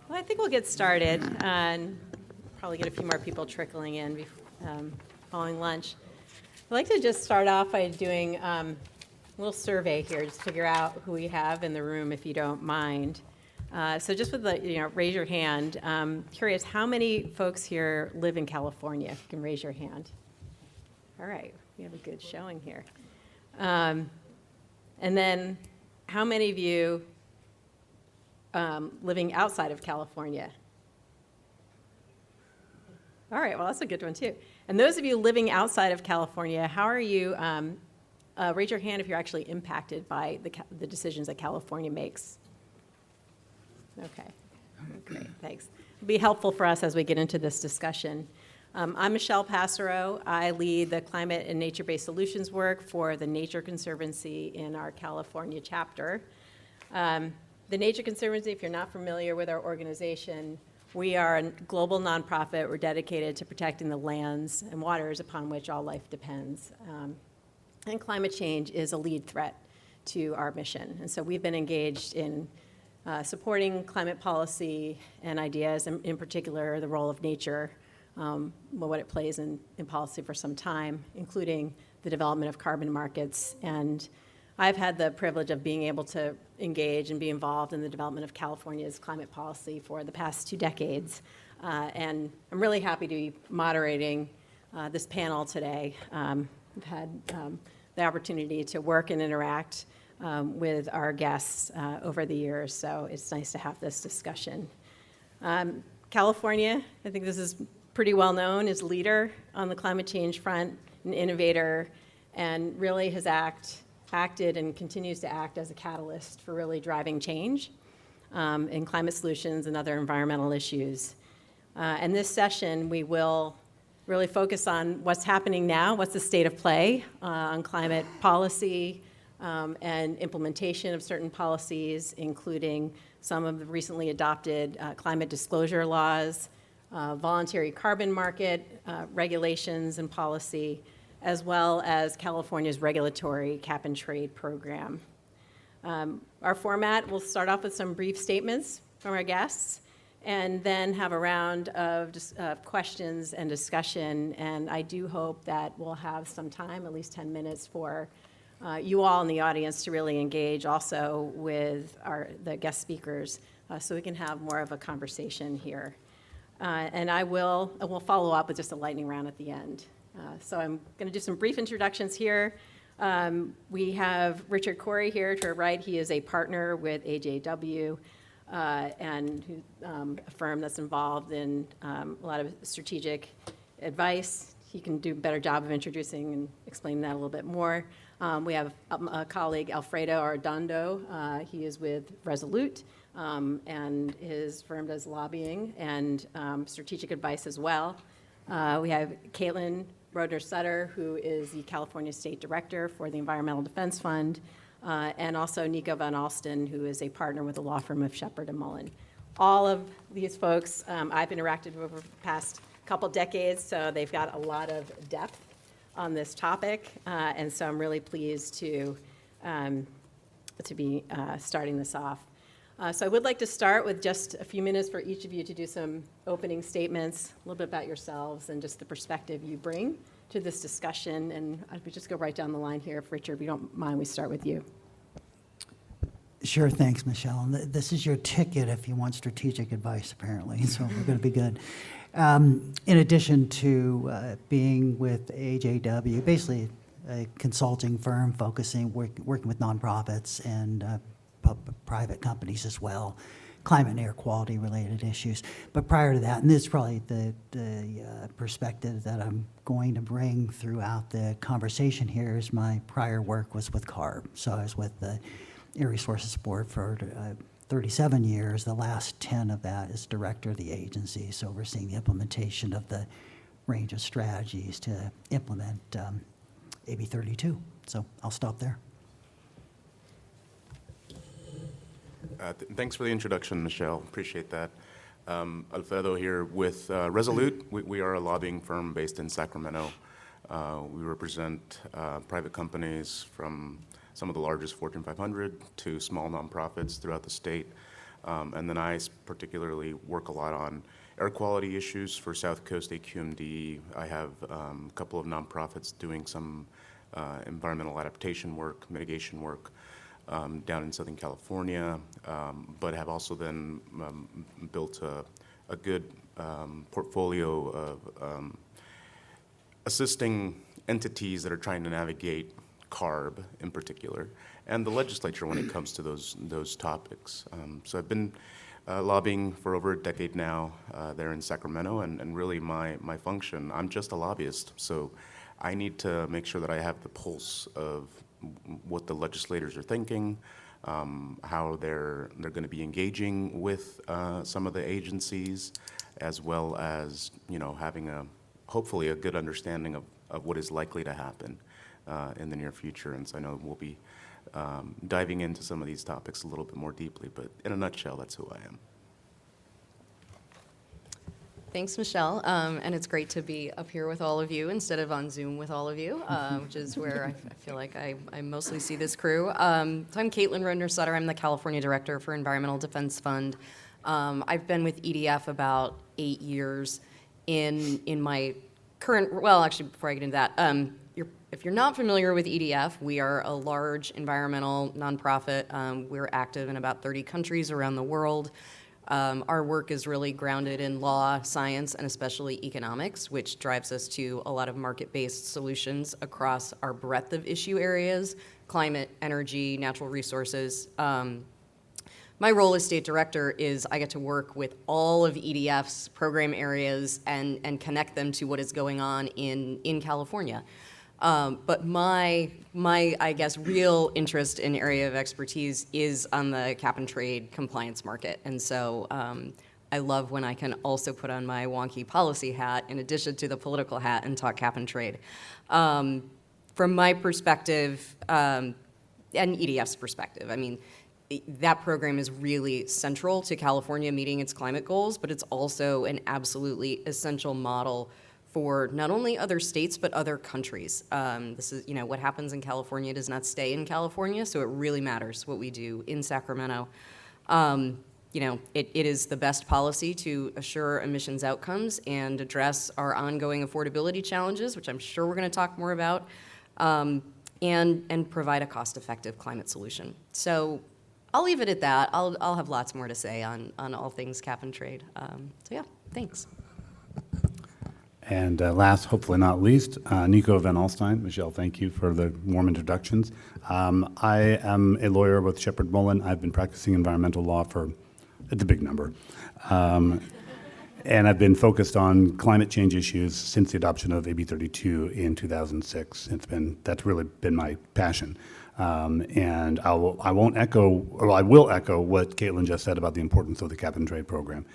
Well, I think we'll get started and probably get a few more people trickling in following lunch. I'd like to just start off by doing a little survey here, just to figure out who we have in the room, if you don't mind. So just with the, raise your hand. Curious, how many folks here live in California? If you can raise your hand. All right, we have a good showing here. And then how many of you living outside of California? All right, well, that's a good one, too. And those of you living outside of California, how are you, raise your hand if you're actually impacted by the decisions that California makes. Okay, great, thanks. It'll be helpful for us as we get into this discussion. I'm Michelle Passero. I lead the climate and nature-based solutions work for the Nature Conservancy in our California chapter. The Nature Conservancy, if you're not familiar with our organization, we are a global nonprofit. We're dedicated to protecting the lands and waters upon which all life depends. And climate change is a lead threat to our mission. And so we've been engaged in supporting climate policy and ideas, and in particular, the role of nature, what it plays in policy for some time, including the development of carbon markets. And I've had the privilege of being able to engage and be involved in the development of California's climate policy for the past 2 decades. And I'm really happy to be moderating this panel today. I've had the opportunity to work and interact with our guests over the years, so it's nice to have this discussion. California, I think this is pretty well known, is leader on the climate change front, an innovator, and really has acted and continues to act as a catalyst for really driving change in climate solutions and other environmental issues. And this session, we will really focus on what's happening now, what's the state of play on climate policy and implementation of certain policies, including some of the recently adopted climate disclosure laws, voluntary carbon market regulations and policy, as well as California's regulatory cap and trade program. Our format will start off with some brief statements from our guests, and then have a round of questions and discussion. And I do hope that we'll have some time, at least 10 minutes, for you all in the audience to really engage also with the guest speakers, so we can have more of a conversation here. And we'll follow up with just a lightning round at the end. So I'm going to do some brief introductions here. We have Richard Corey here to our right. He is a partner with AJW, and a firm that's involved in a lot of strategic advice. He can do a better job of introducing and explaining that a little bit more. We have a colleague, Alfredo Arredondo. He is with Resolute, and his firm does lobbying and strategic advice as well. We have Katelyn Roedner, who is the California State Director for the Environmental Defense Fund, and also Nico Van Alsten, who is a partner with the law firm of Shepard and Mullen. All of these folks I've interacted with over the past couple decades, so they've got a lot of depth on this topic, and so I'm really pleased to be starting this off. So I would like to start with just a few minutes for each of you to do some opening statements, a little bit about yourselves and just the perspective you bring to this discussion. And I would just go right down the line here. If Richard, if you don't mind, we start with you. Sure, thanks, Michelle. And this is your ticket if you want strategic advice, apparently, so we're going to be good. In addition to being with AJW, basically a consulting firm working with nonprofits and private companies as well, climate and air quality related issues. But prior to that, and this is probably the perspective that I'm going to bring throughout the conversation here, is my prior work was with CARB. So I was with the Air Resources Board for 37 years. The last 10 of that as director of the agency, so overseeing the implementation of the range of strategies to implement AB 32. So I'll stop there. Thanks for the introduction, Michelle. Appreciate that. Alfredo here with Resolute. We are a lobbying firm based in Sacramento. We represent private companies from some of the largest Fortune 500 to small nonprofits throughout the state. And then I particularly work a lot on air quality issues for South Coast AQMD. I have a couple of nonprofits doing some environmental adaptation work, mitigation work down in Southern California, but have also then built a good portfolio of assisting entities that are trying to navigate CARB in particular, and the legislature when it comes to those topics. So I've been lobbying for over a decade now there in Sacramento, and really my function, I'm just a lobbyist, so I need to make sure that I have the pulse of what the legislators are thinking, how they're going to be engaging with some of the agencies, as well as having hopefully a good understanding of what is likely to happen in the near future. And so I know we'll be diving into some of these topics a little bit more deeply, but in a nutshell, that's who I am. Thanks, Michelle. And it's great to be up here with all of you instead of on Zoom with all of you, which is where I feel like I mostly see this crew. So I'm Katelyn Roedner Sutter. I'm the California Director for Environmental Defense Fund. I've been with EDF about 8 years. In my current, well, actually, before I get into that, if you're not familiar with EDF, we are a large environmental nonprofit. We're active in about 30 countries around the world. Our work is really grounded in law, science, and especially economics, which drives us to a lot of market-based solutions across our breadth of issue areas: climate, energy, natural resources. My role as state director is I get to work with all of EDF's program areas and connect them to what is going on in California. But my I guess real interest in area of expertise is on the cap and trade compliance market, and so I love when I can also put on my wonky policy hat in addition to the political hat and talk cap and trade. From my perspective and EDF's perspective, I mean, that program is really central to California meeting its climate goals, but it's also an absolutely essential model for not only other states, but other countries. This is, what happens in California does not stay in California, so it really matters what we do in Sacramento. It is the best policy to assure emissions outcomes and address our ongoing affordability challenges, which I'm sure we're going to talk more about, and provide a cost-effective climate solution. So I'll leave it at that. I'll have lots more to say on all things cap and trade. So yeah, thanks. And last, hopefully not least, Nico Van Alstyne. Michelle, thank you for the warm introductions. I am a lawyer with Shepard Mullen. I've been practicing environmental law for, it's a big number. And I've been focused on climate change issues since the adoption of AB 32 in 2006. That's really been my passion. And I will echo what Katelyn just said about the importance of the cap and trade program.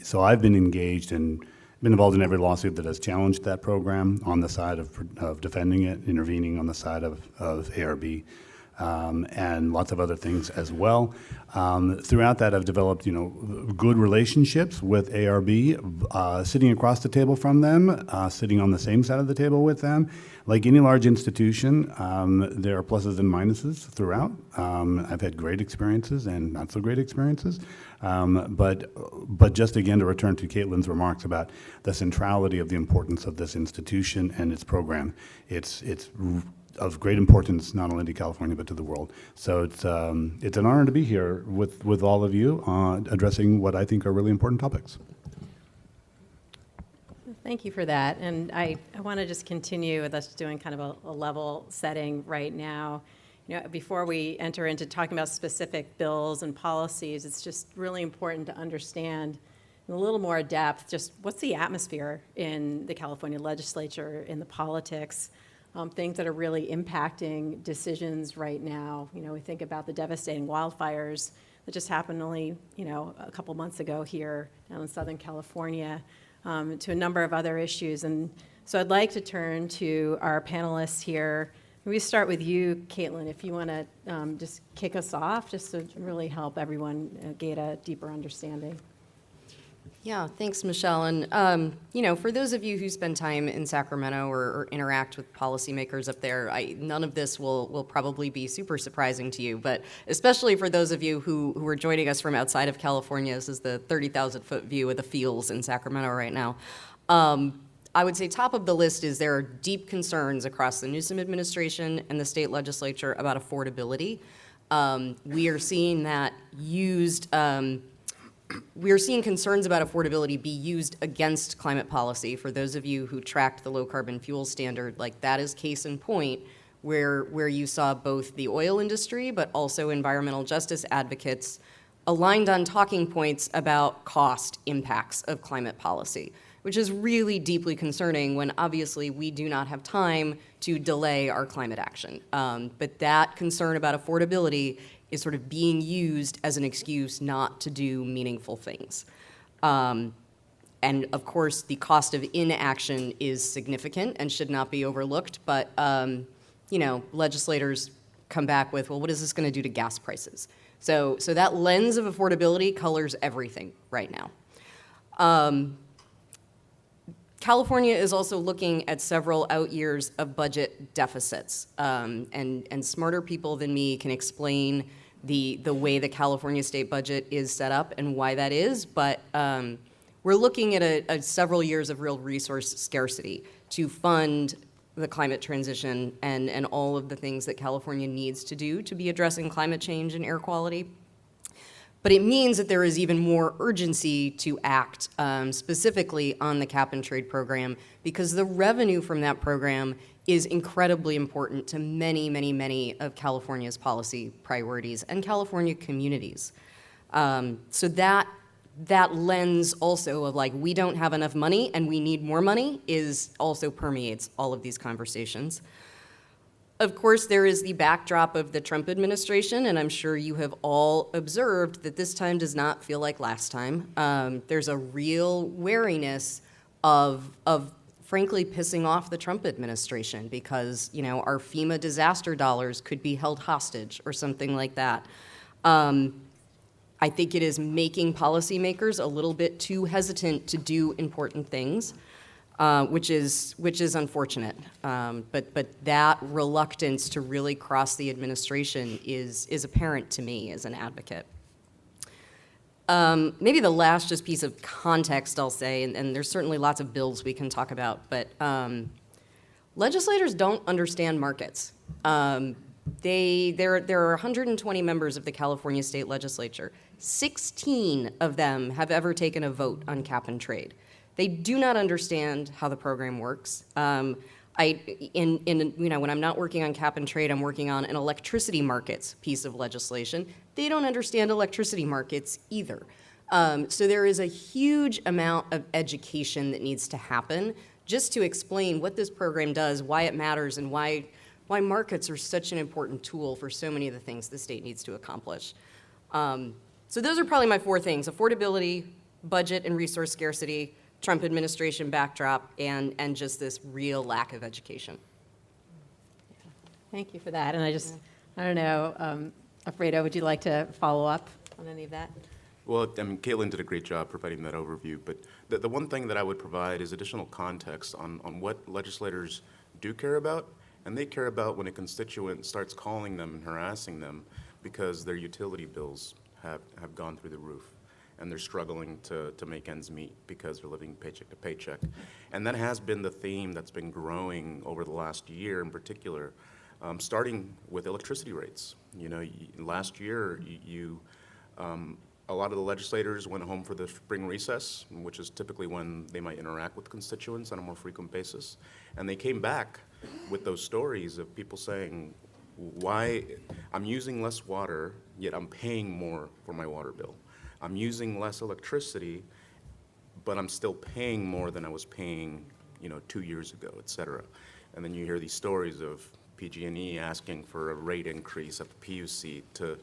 So I've been engaged and been involved in every lawsuit that has challenged that program on the side of defending it, intervening on the side of ARB, and lots of other things as well. Throughout that, I've developed, good relationships with ARB, sitting across the table from them, sitting on the same side of the table with them. Like any large institution, there are pluses and minuses throughout. I've had great experiences and not so great experiences. But just again, to return to Katelyn's remarks about the centrality of the importance of this institution and its program, it's of great importance not only to California but to the world. So it's an honor to be here with all of you addressing what I think are really important topics. Thank you for that. And I want to just continue with us doing kind of a level setting right now. Before we enter into talking about specific bills and policies, it's just really important to understand in a little more depth just what's the atmosphere in the California legislature, in the politics, things that are really impacting decisions right now. We think about the devastating wildfires that just happened only, a couple months ago here down in Southern California, to a number of other issues. And so I'd like to turn to our panelists here. We start with you, Katelyn, if you want to just kick us off, just to really help everyone gain a deeper understanding. Yeah, thanks, Michelle. And, for those of you who spend time in Sacramento or interact with policymakers up there, none of this will probably be super surprising to you, but especially for those of you who are joining us from outside of California, this is the 30,000-foot view of the fields in Sacramento right now. I would say top of the list is there are deep concerns across the Newsom administration and the state legislature about affordability. We are seeing that used... We are seeing concerns about affordability be used against climate policy. For those of you who tracked the low carbon fuel standard, like that is case in point where you saw both the oil industry but also environmental justice advocates aligned on talking points about cost impacts of climate policy, which is really deeply concerning when obviously we do not have time to delay our climate action. But that concern about affordability is sort of being used as an excuse not to do meaningful things. And of course, the cost of inaction is significant and should not be overlooked, but legislators come back with, well, what is this gonna do to gas prices? So that lens of affordability colors everything right now. California is also looking at several out years of budget deficits, and smarter people than me can explain the way the California state budget is set up and why that is, but we're looking at a several years of real resource scarcity to fund the climate transition and all of the things that California needs to do to be addressing climate change and air quality. But it means that there is even more urgency to act specifically on the cap and trade program because the revenue from that program is incredibly important to many, many, many of California's policy priorities and California communities. So that lens also of like, we don't have enough money and we need more money is also permeates all of these conversations. Of course, there is the backdrop of the Trump administration, and I'm sure you have all observed that this time does not feel like last time. There's a real wariness of frankly pissing off the Trump administration because, our FEMA disaster dollars could be held hostage or something like that. I think it is making policymakers a little bit too hesitant to do important things. Which is unfortunate. But that reluctance to really cross the administration is apparent to me as an advocate. Maybe the last just piece of context I'll say, and there's certainly lots of bills we can talk about, but legislators don't understand markets. There are 120 members of the California State Legislature. 16 of them have ever taken a vote on cap and trade. They do not understand how the program works. When I'm not working on cap and trade, I'm working on an electricity markets piece of legislation. They don't understand electricity markets either. So there is a huge amount of education that needs to happen just to explain what this program does, why it matters, and why markets are such an important tool for so many of the things the state needs to accomplish. So those are probably my four things: affordability, budget and resource scarcity, Trump administration backdrop, and just this real lack of education. Thank you for that. And I don't know, Alfredo, would you like to follow up on any of that? Well, Katelyn did a great job providing that overview, but the one thing that I would provide is additional context on what legislators do care about, and they care about when a constituent starts calling them and harassing them because their utility bills have gone through the roof, and they're struggling to make ends meet because they're living paycheck to paycheck. And that has been the theme that's been growing over the last year in particular, starting with electricity rates. Last year, a lot of the legislators went home for the spring recess, which is typically when they might interact with constituents on a more frequent basis. And they came back with those stories of people saying, why I'm using less water, yet I'm paying more for my water bill. I'm using less electricity, but I'm still paying more than I was paying, 2 years ago, et cetera. And then you hear these stories of PG&E asking for a rate increase at the PUC to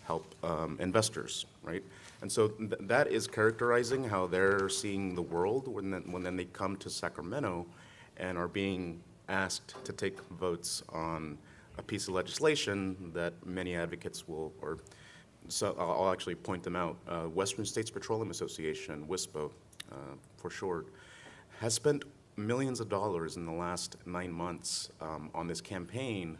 help investors, right? And so that is characterizing how they're seeing the world when then they come to Sacramento and are being asked to take votes on a piece of legislation that many advocates will, or So I'll actually point them out. Western States Petroleum Association, WSPO for short, has spent millions of dollars in the last 9 months on this campaign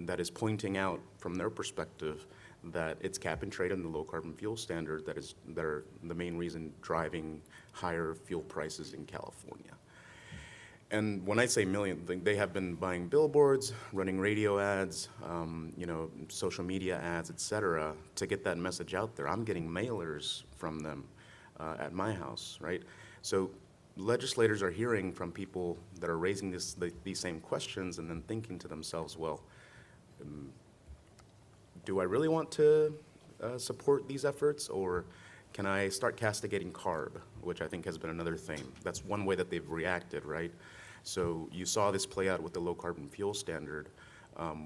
that is pointing out from their perspective that it's cap and trade and the low carbon fuel standard that are the main reason driving higher fuel prices in California. And when I say million, they have been buying billboards, running radio ads, social media ads, et cetera, to get that message out there. I'm getting mailers from them at my house, right? So legislators are hearing from people that are raising these same questions and then thinking to themselves, well, do I really want to support these efforts, or can I start castigating CARB, which I think has been another thing. That's one way that they've reacted, right? So you saw this play out with the low carbon fuel standard,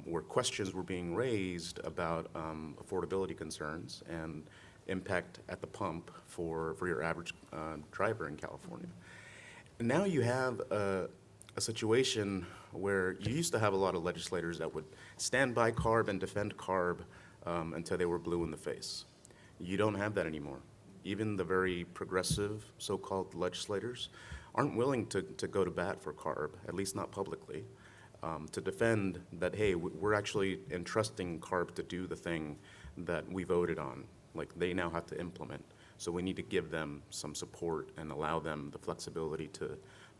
where questions were being raised about affordability concerns and impact at the pump for your average driver in California. And now you have a situation where you used to have a lot of legislators that would stand by CARB and defend CARB until they were blue in the face. You don't have that anymore. Even the very progressive so-called legislators aren't willing to go to bat for CARB, at least not publicly, to defend that, hey, we're actually entrusting CARB to do the thing that we voted on, like they now have to implement. So we need to give them some support and allow them the flexibility to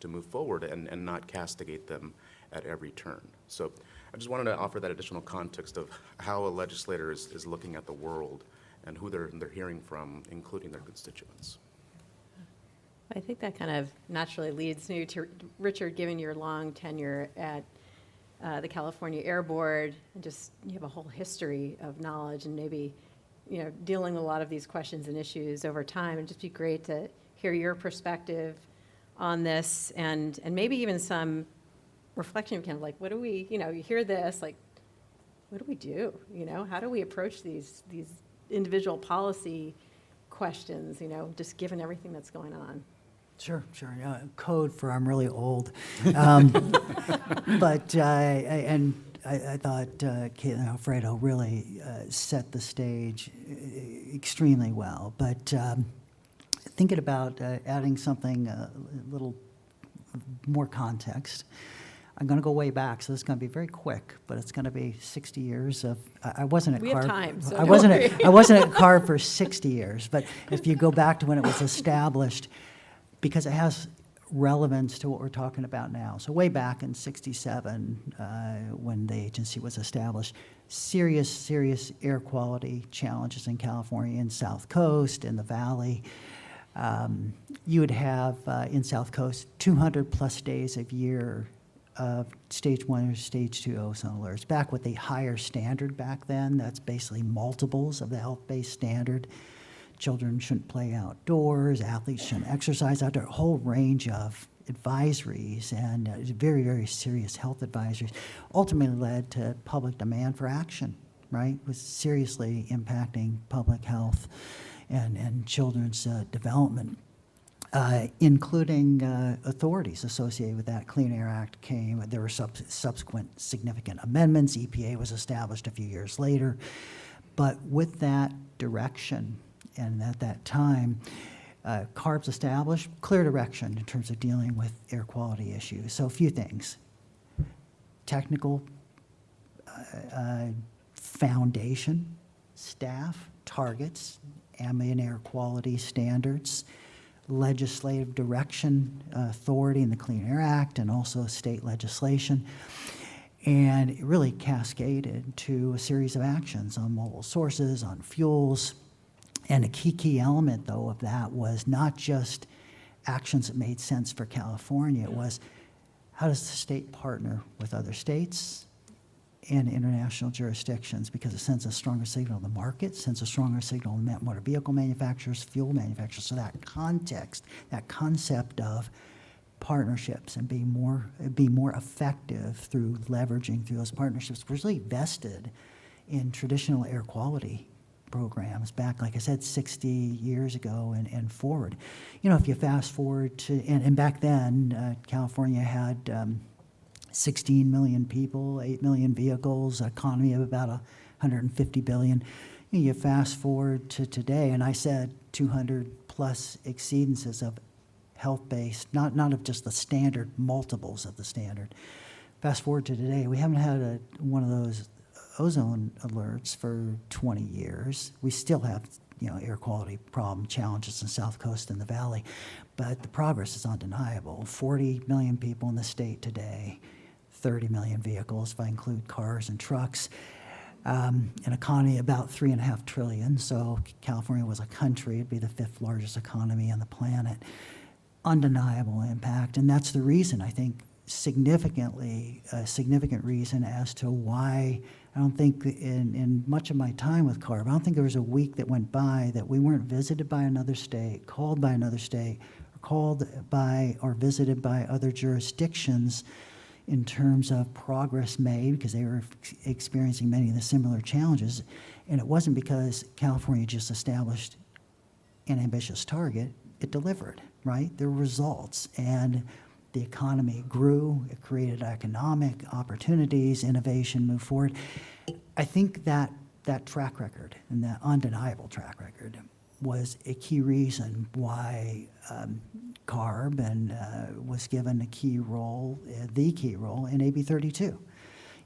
move forward and not castigate them at every turn. So I just wanted to offer that additional context of how a legislator is looking at the world and who they're hearing from, including their constituents. I think that kind of naturally leads me to, Richard, given your long tenure at the California Air Board, and just you have a whole history of knowledge and maybe, dealing with a lot of these questions and issues over time. It'd just be great to hear your perspective on this and maybe even some reflection of kind of like, what do we, you hear this, like, what do we do? How do we approach these individual policy questions, just given everything that's going on? Sure. Code for I'm really old. But I thought Katelyn and Alfredo really set the stage extremely well. But thinking about adding something a little more context, I'm going to go way back, so this is going to be very quick, but it's going to be 60 years of. I wasn't at We CARB. have time, so I don't wasn't. worry. I wasn't at CARB for 60 years, but if you go back to when it was established, because it has relevance to what we're talking about now. So way back in '67, when the agency was established, serious air quality challenges in California, in South Coast, in the Valley. You would have in South Coast 200 plus days a year of stage 1 or stage 2 ozone alerts. Back with a higher standard back then, that's basically multiples of the health-based standard. Children shouldn't play outdoors, athletes shouldn't exercise outdoors, a whole range of advisories and very, very serious health advisories ultimately led to public demand for action, right? It was seriously impacting public health and children's development. Including authorities associated with that. Clean Air Act came. There were subsequent significant amendments. EPA was established a few years later. But with that direction, and at that time, CARB's established, clear direction in terms of dealing with air quality issues. So a few things. Technical foundation, staff, targets, ambient air quality standards, legislative direction authority in the Clean Air Act and also state legislation. And it really cascaded to a series of actions on mobile sources, on fuels. And a key element, though, of that was not just actions that made sense for California. It was how does the state partner with other states and international jurisdictions, because it sends a stronger signal to the market, sends a stronger signal to motor vehicle manufacturers, fuel manufacturers. So that context, that concept of partnerships and be more effective through leveraging through those partnerships was really vested in traditional air quality programs back, like I said, 60 years ago and forward. If you fast forward to, and back then, California had 16 million people, 8 million vehicles, economy of about 150 billion. You fast forward to today, and I said 200-plus exceedances of health-based, not of just the standard, multiples of the standard. Fast forward to today, we haven't had one of those ozone alerts for 20 years. We still have, air quality problem challenges in the South Coast and the Valley, but the progress is undeniable. 40 million people in the state today, 30 million vehicles if I include cars and trucks, an economy about $3.5 trillion. So California was a country, it'd be the 5th largest economy on the planet. Undeniable impact, and that's the reason, I think, a significant reason as to why I don't think in much of my time with CARB, I don't think there was a week that went by that we weren't visited by another state, called by another state, or called by or visited by other jurisdictions in terms of progress made, because they were experiencing many of the similar challenges. And it wasn't because California just established an ambitious target, it delivered, right? There were results, and the economy grew, it created economic opportunities, innovation moved forward. I think that track record, and that undeniable track record, was a key reason why CARB was given the key role in AB 32.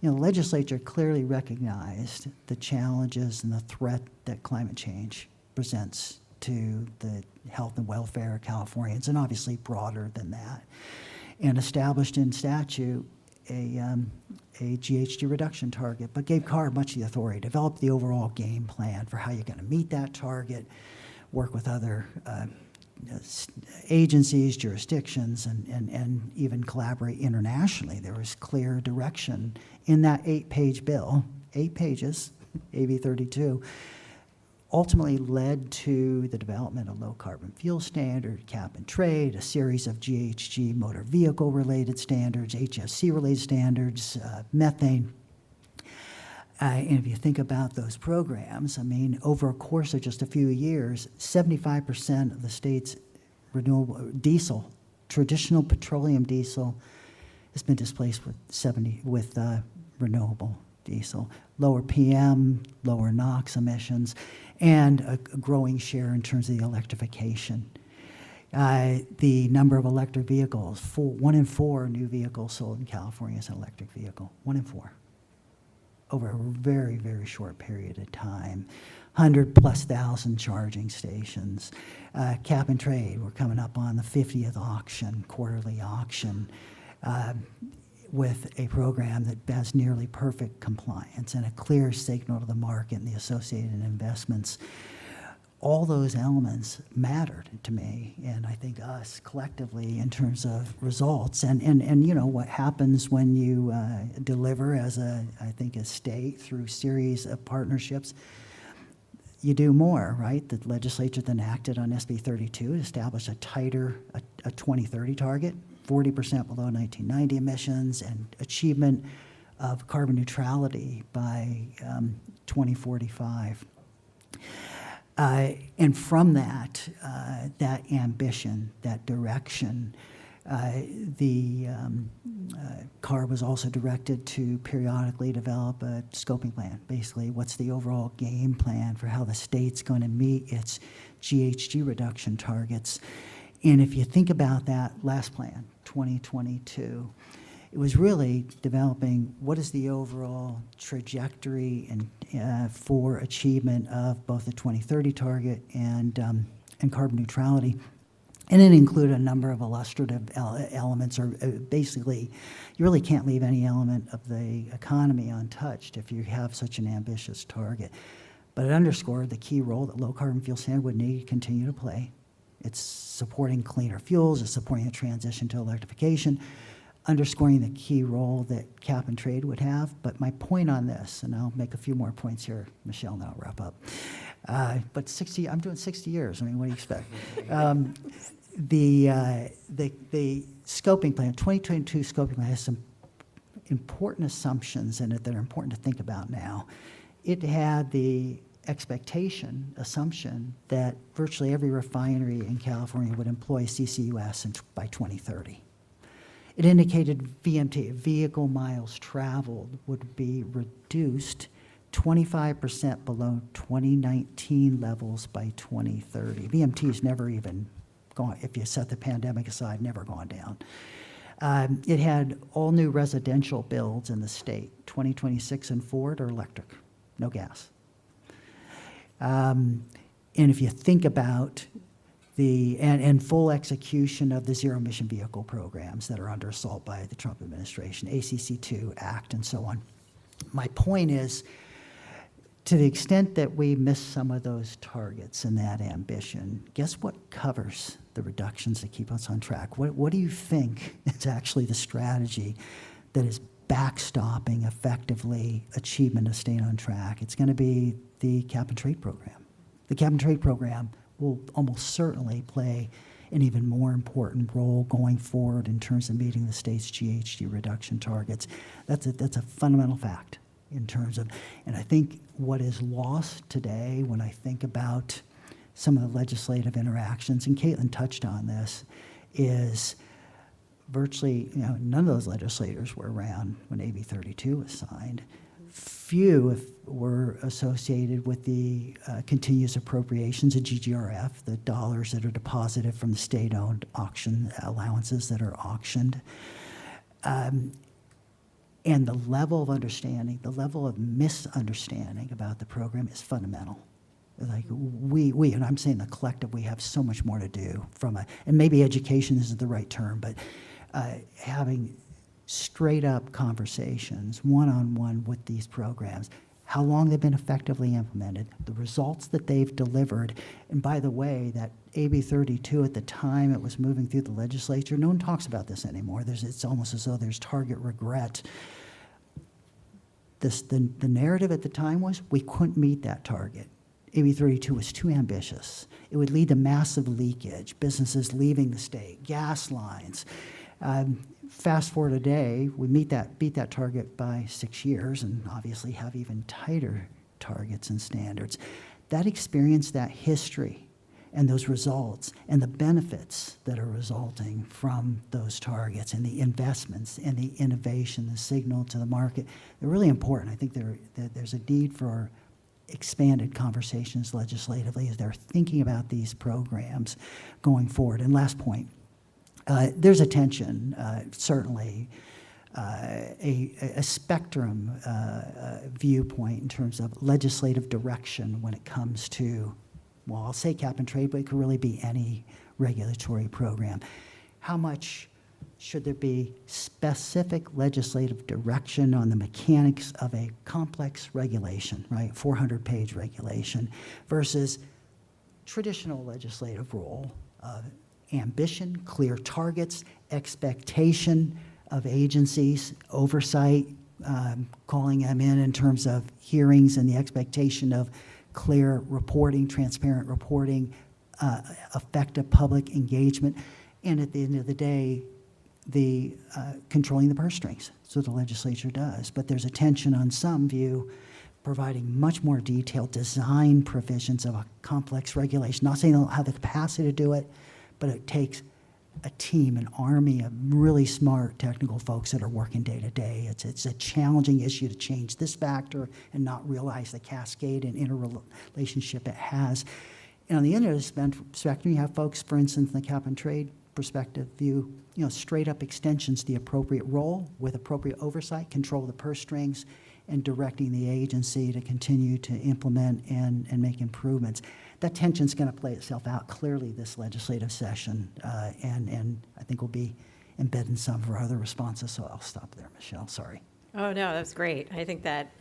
The legislature clearly recognized the challenges and the threat that climate change presents to the health and welfare of Californians, and obviously broader than that, and established in statute a GHG reduction target, but gave CARB much of the authority to develop the overall game plan for how you're going to meet that target, work with other agencies, jurisdictions, and even collaborate internationally. There was clear direction in that 8-page bill, 8 pages, AB 32, ultimately led to the development of low carbon fuel standard, cap and trade, a series of GHG motor vehicle related standards, HFC related standards, methane. And if you think about those programs, I mean, over a course of just a few years, 75% of the state's renewable diesel, traditional petroleum diesel, has been displaced with renewable diesel. Lower PM, lower NOx emissions, and a growing share in terms of the electrification. The number of electric vehicles, 1 in 4 new vehicles sold in California is an electric vehicle, 1 in 4. Over a very, very short period of time. 100,000+ charging stations. Cap and trade, we're coming up on the 50th auction, quarterly auction, with a program that has nearly perfect compliance and a clear signal to the market and the associated investments. All those elements mattered to me, and I think us collectively in terms of results. And what happens when you deliver as a state through series of partnerships, you do more, right? The legislature then acted on SB 32 to establish a tighter, a 2030 target, 40% below 1990 emissions, and achievement of carbon neutrality by 2045. And from that ambition, that direction, the CARB was also directed to periodically develop a scoping plan. Basically, what's the overall game plan for how the state's going to meet its GHG reduction targets? And if you think about that last plan, 2022, it was really developing what is the overall trajectory and for achievement of both the 2030 target and carbon neutrality. And it included a number of illustrative elements, or basically, you really can't leave any element of the economy untouched if you have such an ambitious target. But it underscored the key role that low carbon fuel standard would need to continue to play. It's supporting cleaner fuels, it's supporting the transition to electrification, underscoring the key role that cap and trade would have. But my point on this, and I'll make a few more points here, Michelle, and I'll wrap up. But I'm doing 60 years. I mean, what do you expect? The scoping plan, 2022 scoping plan, has some important assumptions in it that are important to think about now. It had the assumption that virtually every refinery in California would employ CCUS by 2030. It indicated VMT, vehicle miles traveled, would be reduced 25% below 2019 levels by 2030. VMT's never even gone, if you set the pandemic aside, never gone down. It had all new residential builds in the state. 2026 and forward are electric, no gas. And if you think about and full execution of the zero emission vehicle programs that are under assault by the Trump administration, ACC2 Act and so on. My point is, to the extent that we miss some of those targets and that ambition, guess what covers the reductions that keep us on track? What do you think is actually the strategy that is backstopping effectively achievement of staying on track? It's going to be the cap and trade program. The cap and trade program will almost certainly play an even more important role going forward in terms of meeting the state's GHG reduction targets. That's a fundamental fact in terms of, and I think what is lost today when I think about some of the legislative interactions, and Katelyn touched on this, is virtually, none of those legislators were around when AB 32 was signed. Few were associated with the continuous appropriations of GGRF, the dollars that are deposited from the state-owned auction allowances that are auctioned. And the level of understanding, the level of misunderstanding about the program is fundamental. Like we, and I'm saying the collective, we have so much more to do and maybe education isn't the right term, but having straight up conversations, one-on-one with these programs, how long they've been effectively implemented, the results that they've delivered. And by the way, that AB 32 at the time it was moving through the legislature, no one talks about this anymore. It's almost as though there's target regret. The narrative at the time was we couldn't meet that target. AB 32 was too ambitious. It would lead to massive leakage, businesses leaving the state, gas lines. Fast forward today, we beat that target by 6 years and obviously have even tighter targets and standards. That experience, that history, and those results, and the benefits that are resulting from those targets, and the investments, and the innovation, the signal to the market, they're really important. I think there's a need for expanded conversations legislatively as they're thinking about these programs going forward. And last point, there's a tension, certainly, a spectrum viewpoint in terms of legislative direction when it comes to, well, I'll say cap and trade, but it could really be any regulatory program. How much should there be specific legislative direction on the mechanics of a complex regulation, right, 400-page regulation, versus traditional legislative role of ambition, clear targets, expectation of agencies, oversight, calling them in terms of hearings and the expectation of clear reporting, transparent reporting, effective public engagement, and at the end of the day, the controlling the purse strings. So the legislature does. But there's a tension on some view providing much more detailed design provisions of a complex regulation. Not saying they don't have the capacity to do it, but it takes a team, an army of really smart technical folks that are working day to day. It's a challenging issue to change this factor and not realize the cascade and interrelationship it has. And on the end of the spectrum, you have folks, for instance, in the cap and trade perspective view, straight up extensions, the appropriate role with appropriate oversight, control the purse strings, and directing the agency to continue to implement and make improvements. That tension's going to play itself out clearly this legislative session, and I think will be embedded in some of our other responses, so I'll stop there, Michelle, sorry. Oh, no, that's great. I think that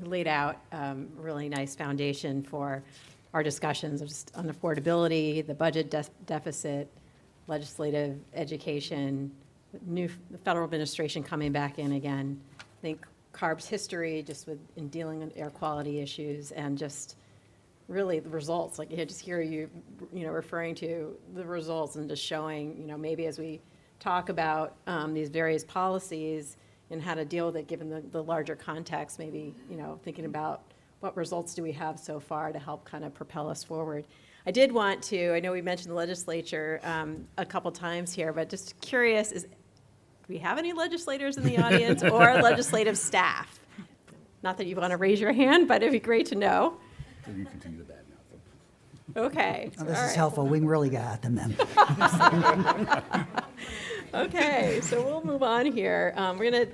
laid out a really nice foundation for our discussions just on affordability, the budget deficit, legislative education, the federal administration coming back in again. I think CARB's history just in dealing with air quality issues and just really the results. Like, I just hear you referring to the results and just showing, maybe as we talk about these various policies and how to deal with it given the larger context, maybe, thinking about what results do we have so far to help kind of propel us forward. I did want to, I know we mentioned the legislature a couple times here, but just curious, do we have any legislators in the audience or legislative staff? Not that you want to raise your hand, but it'd be great to know. You continue the bad now. Okay. Oh, this all is right. helpful. We can really get at them then. Okay, so we'll move on here.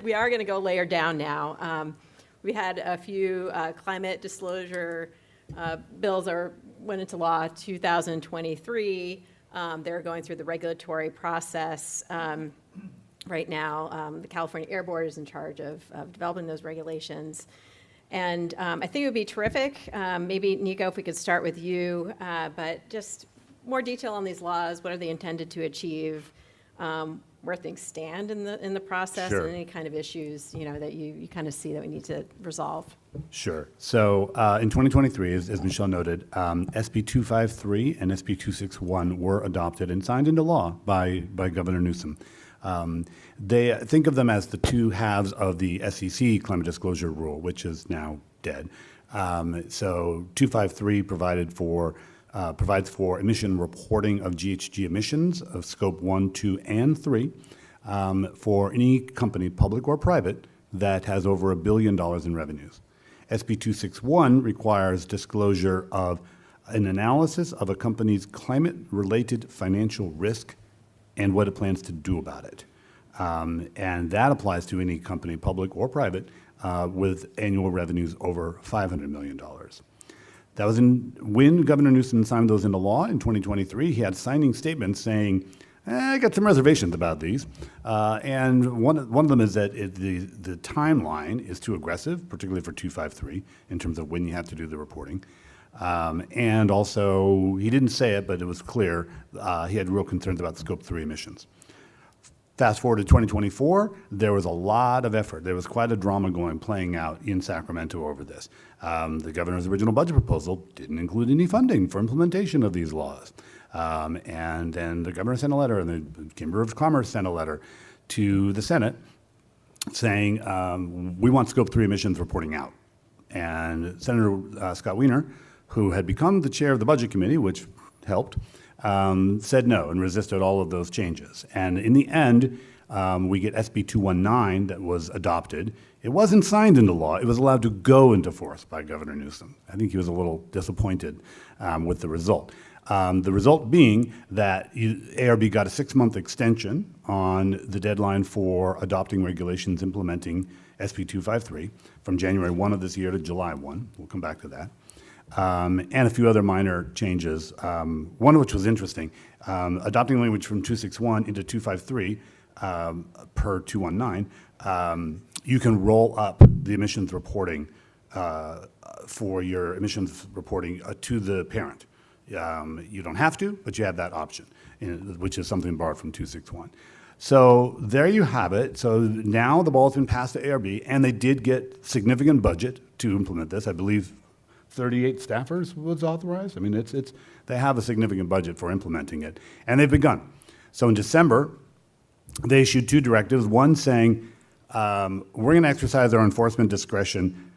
We are gonna go layer down now. We had a few climate disclosure bills went into law 2023. They're going through the regulatory process right now. The California Air Board is in charge of developing those regulations. And I think it would be terrific, maybe Nico, if we could start with you, but just more detail on these laws. What are they intended to achieve? Where things stand in the process, Sure. and any kind of issues, that you kind of see that we need to resolve. Sure. So in 2023, as Michelle noted, SB 253 and SB 261 were adopted and signed into law by Governor Newsom. They think of them as the two halves of the SEC climate disclosure rule, which is now dead. So 253 provides for emission reporting of GHG emissions of scope 1, 2, and 3 for any company, public or private, that has over $1 billion in revenues. SB 261 requires disclosure of an analysis of a company's climate-related financial risk and what it plans to do about it. And that applies to any company, public or private, with annual revenues over $500 million. That was when Governor Newsom signed those into law in 2023. He had signing statements saying, I got some reservations about these. And one of them is that the timeline is too aggressive, particularly for 253, in terms of when you have to do the reporting. And also, he didn't say it, but it was clear, he had real concerns about scope 3 emissions. Fast forward to 2024, there was a lot of effort. There was quite a drama playing out in Sacramento over this. The governor's original budget proposal didn't include any funding for implementation of these laws. And then the governor sent a letter, and the Chamber of Commerce sent a letter to the Senate saying, we want scope 3 emissions reporting out. And Senator Scott Weiner, who had become the chair of the Budget Committee, which helped, said no and resisted all of those changes. And in the end, we get SB 219 that was adopted. It wasn't signed into law. It was allowed to go into force by Governor Newsom. I think he was a little disappointed with the result. The result being that ARB got a 6-month extension on the deadline for adopting regulations implementing SB 253 from January 1 of this year to July 1. We'll come back to that. And a few other minor changes, one of which was interesting. Adopting language from 261 into 253 per 219, you can roll up the emissions reporting for your emissions reporting to the parent. You don't have to, but you have that option, which is something borrowed from 261. So there you have it. So now the ball's been passed to ARB, and they did get significant budget to implement this. I believe 38 staffers was authorized. I mean, they have a significant budget for implementing it, and they've begun. So in December, they issued 2 directives, one saying, we're going to exercise our enforcement discretion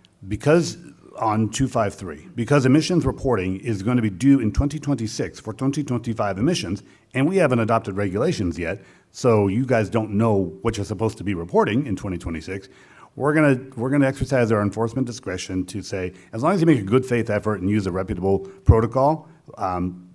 on 253, because emissions reporting is going to be due in 2026 for 2025 emissions, and we haven't adopted regulations yet, so you guys don't know what you're supposed to be reporting in 2026. We're gonna exercise our enforcement discretion to say, as long as you make a good faith effort and use a reputable protocol,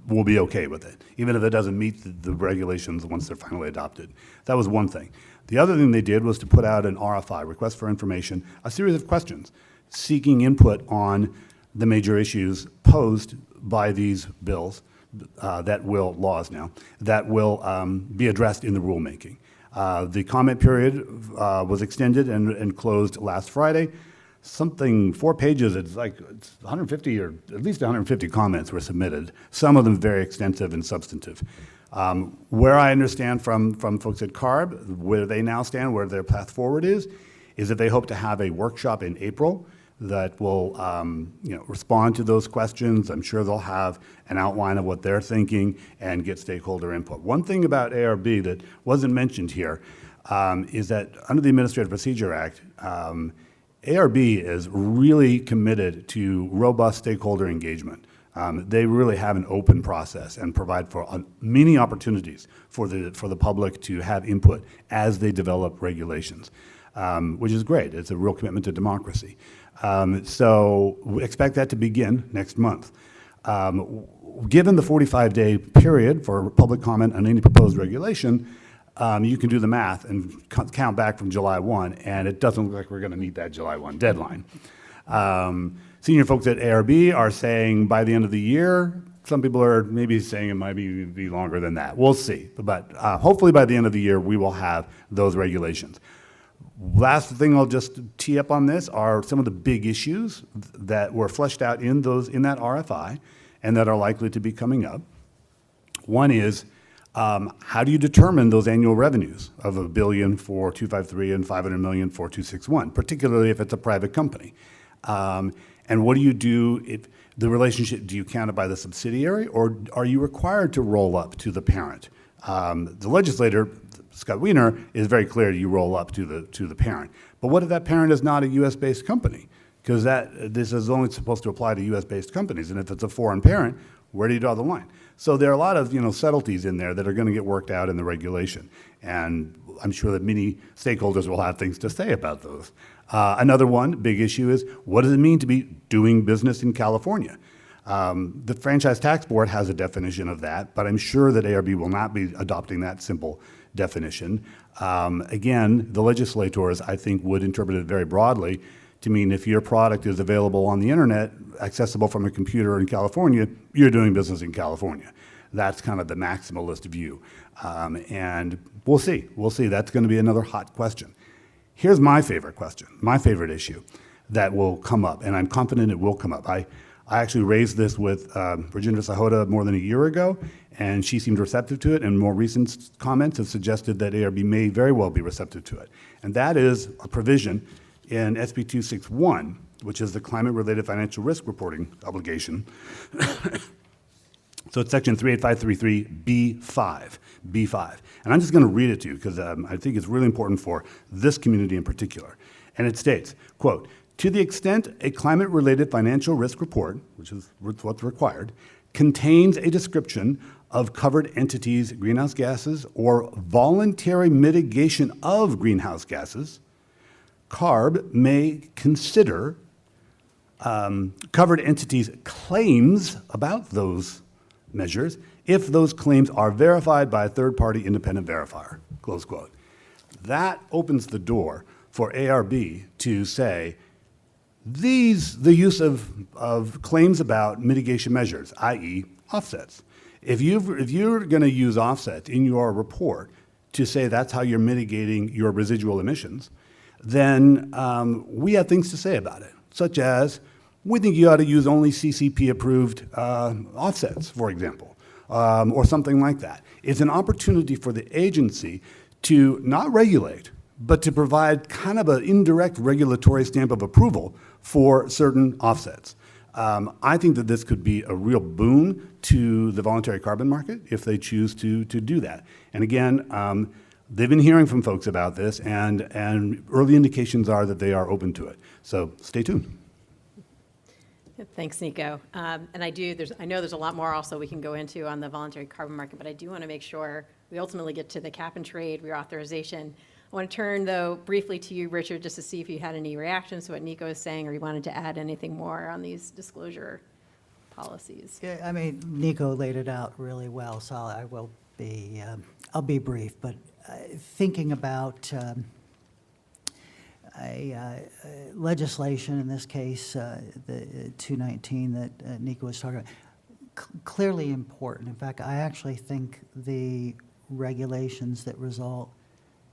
we'll be okay with it, even if it doesn't meet the regulations once they're finally adopted. That was one thing. The other thing they did was to put out an RFI, request for information, a series of questions, seeking input on the major issues posed by these bills laws now, that will be addressed in the rulemaking. The comment period was extended and closed last Friday. 4 pages, it's 150 or at least 150 comments were submitted, some of them very extensive and substantive. Where I understand from folks at CARB, where they now stand, where their path forward is that they hope to have a workshop in April that will respond to those questions. I'm sure they'll have an outline of what they're thinking and get stakeholder input. One thing about ARB that wasn't mentioned here is that under the Administrative Procedure Act, ARB is really committed to robust stakeholder engagement. They really have an open process and provide for many opportunities for the public to have input as they develop regulations, which is great. It's a real commitment to democracy. So we expect that to begin next month. Given the 45-day period for public comment on any proposed regulation, you can do the math and count back from July 1, and it doesn't look like we're going to meet that July 1 deadline. Senior folks at ARB are saying by the end of the year. Some people are maybe saying it might be longer than that. We'll see. But hopefully by the end of the year, we will have those regulations. Last thing I'll just tee up on this are some of the big issues that were fleshed out in that RFI and that are likely to be coming up. One is, how do you determine those annual revenues of $1 billion for 253 and $500 million for 261, particularly if it's a private company? And what do you do if the relationship, do you count it by the subsidiary, or are you required to roll up to the parent? The legislator, Scott Roedner, is very clear you roll up to the parent. But what if that parent is not a U.S.-based company? Because this is only supposed to apply to U.S.-based companies, and if it's a foreign parent, where do you draw the line? So there are a lot of subtleties in there that are going to get worked out in the regulation, and I'm sure that many stakeholders will have things to say about those. Another big issue is, what does it mean to be doing business in California? The Franchise Tax Board has a definition of that, but I'm sure that ARB will not be adopting that simple definition. Again, the legislators, I think, would interpret it very broadly to mean if your product is available on the internet, accessible from a computer in California, you're doing business in California. That's kind of the maximalist view. And we'll see. That's going to be another hot question. Here's my favorite question, my favorite issue that will come up, and I'm confident it will come up. I actually raised this with Virginia Sahota more than a year ago, and she seemed receptive to it, and more recent comments have suggested that ARB may very well be receptive to it. And that is a provision in SB 261, which is the climate-related financial risk reporting obligation. So it's section 38533B5, B5. And I'm just going to read it to you because I think it's really important for this community in particular. And it states, quote, to the extent a climate-related financial risk report, which is what's required, contains a description of covered entities' greenhouse gases or voluntary mitigation of greenhouse gases, CARB may consider covered entities' claims about those measures if those claims are verified by a third-party independent verifier, close quote. That opens the door for ARB to say, the use of claims about mitigation measures, i.e. offsets. If you're going to use offsets in your report to say that's how you're mitigating your residual emissions, then we have things to say about it, such as we think you ought to use only CCP-approved offsets, for example, or something like that. It's an opportunity for the agency to not regulate, but to provide kind of an indirect regulatory stamp of approval for certain offsets. I think that this could be a real boon to the voluntary carbon market if they choose to do that. And again, they've been hearing from folks about this, and early indications are that they are open to it. So stay tuned. Thanks, Nico. And I know there's a lot more also we can go into on the voluntary carbon market, but I do want to make sure we ultimately get to the cap and trade reauthorization. I want to turn, though, briefly to you, Richard, just to see if you had any reactions to what Nico is saying, or you wanted to add anything more on these disclosure policies. Yeah, I mean, Nico laid it out really well, so I will be, I'll be brief, but thinking about legislation, in this case, the 219 that Nico was talking about, clearly important. In fact, I actually think the regulations that result